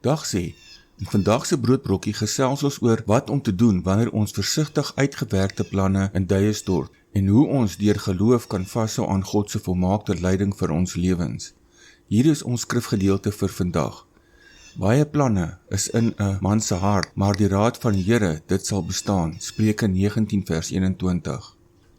Dag sê, in vandag se broodbrokkie gesels ons oor wat om te doen wanneer ons versigtig uitgewerkte planne in duie stort en hoe ons deur geloof kan vashou aan God se volmaakte leiding vir ons lewens. Hier is ons skrifgedeelte vir vandag. Baie planne is in 'n man se hart, maar die raad van die Here, dit sal bestaan. Spreuke 19 vers 21.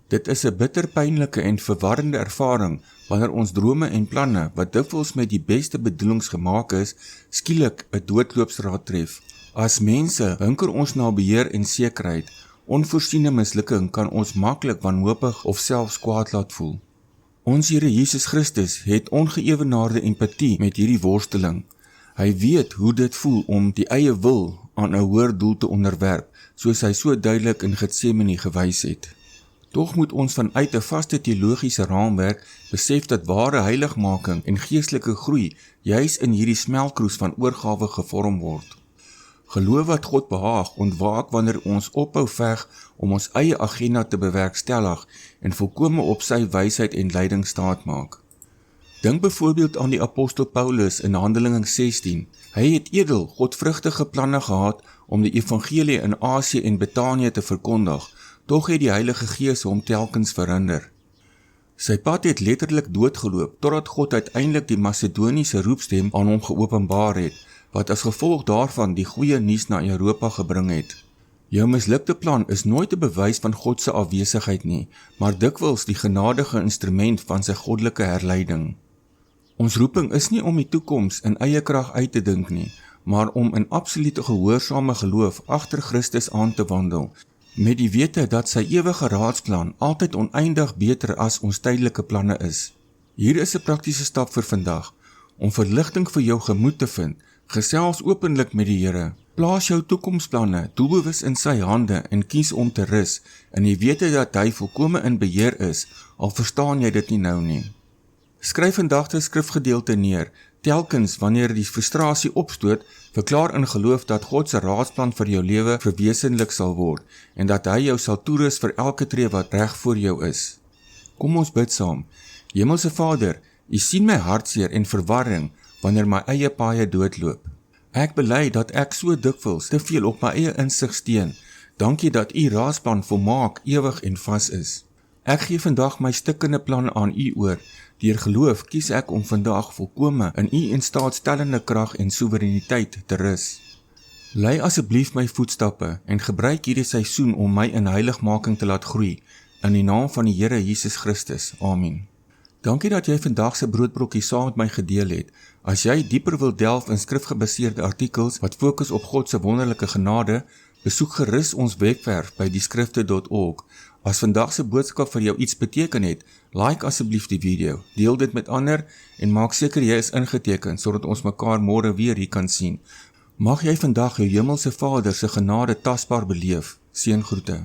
Dit is 'n bitter pynlike en verwarrende ervaring wanneer ons drome en planne, wat dikwels met die beste bedoelings gemaak is, skielik 'n doodloopsraad tref. As mense hunker ons na beheer en sekerheid. Onvoorsiene mislukking kan ons maklik wanhoopig of selfs kwaad laat voel. Ons Here Jesus Christus het ongeëwenaarde empatie met hierdie worsteling. Hy weet hoe dit voel om die eie wil aan 'n hoër doel te onderwerp, soos hy so duidelik in Getsemane gewys het. Tog moet ons vanuit 'n vaste teologiese raamwerk besef dat ware heiligmaking en geestelike groei juis in hierdie smeltkroes van oorgawe gevorm word. Geloof wat God behaag ontwaak wanneer ons ophou veg om ons eie agenda te bewerkstellig en volkome op sy wysheid en leiding staatmaak. Dink byvoorbeeld aan die apostel Paulus in Handelinge 16. Hy het edel, godvrugtige planne gehad om die evangelie in Asië en Betanië te verkondig, tog het die Heilige Gees hom telkens verhinder. Sy pad het letterlik doodgeloop, totdat God uiteindelik die Macedoniese roepstem aan hom geopenbaar het, wat as gevolg daarvan die goeie nuus na Europa gebring het. Jou mislukte plan is nooit 'n bewys van God se afwesigheid nie, maar dikwels die genadige instrument van sy goddelike herleiding. Ons roeping is nie om die toekoms in eie krag uit te dink nie, maar om in absolute gehoorsame geloof agter Christus aan te wandel, met die wete dat sy ewige raadsplan altyd oneindig beter as ons tydelike planne is. Hier is 'n praktiese stap vir vandag, om verligting vir jou gemoed te vind. Gesels openlik met die Here. Plaas jou toekomsplanne doelbewus in sy hande en kies om te rus, en jy weet dat hy volkome in beheer is, al verstaan jy dit nie nou nie. Skryf vandag die skrifgedeelte neer. Telkens wanneer die frustrasie opstoot, verklaar in geloof dat God se raadsplan vir jou lewe verwesenlik sal word, en dat hy jou sal toerus vir elke tree wat reg voor jou is. Kom ons bid saam. Hemelse Vader, U sien my hartseer en verwarring, wanneer my eie paaie doodloop. Ek bely dat ek so dikwels te veel op my eie insig steun. Dankie dat U raadsplan volmaak, ewig en vas is. Ek gee vandag my stikkende plan aan U oor. Deur geloof kies ek om vandag volkome in U instaatstellende krag en soewereiniteit te rus. Lei asseblief my voetstappe en gebruik hierdie seisoen om my in heiligmaking te laat groei. In die naam van die Here Jesus Christus. Amen. Dankie dat jy vandag se broodbrokkie saam met my gedeel het. As jy dieper wil delf in skrifgebaseerde artikels wat fokus op God se wonderlike genade, besoek gerus ons webwerf by dieskrifte.org. As vandag se boodskap vir jou iets beteken het, like asseblief die video, deel dit met ander en maak seker jy is ingeteken sodat ons mekaar môre weer hier kan sien. Mag jy vandag jou hemelse Vader se genade tasbaar beleef. Seëngroete.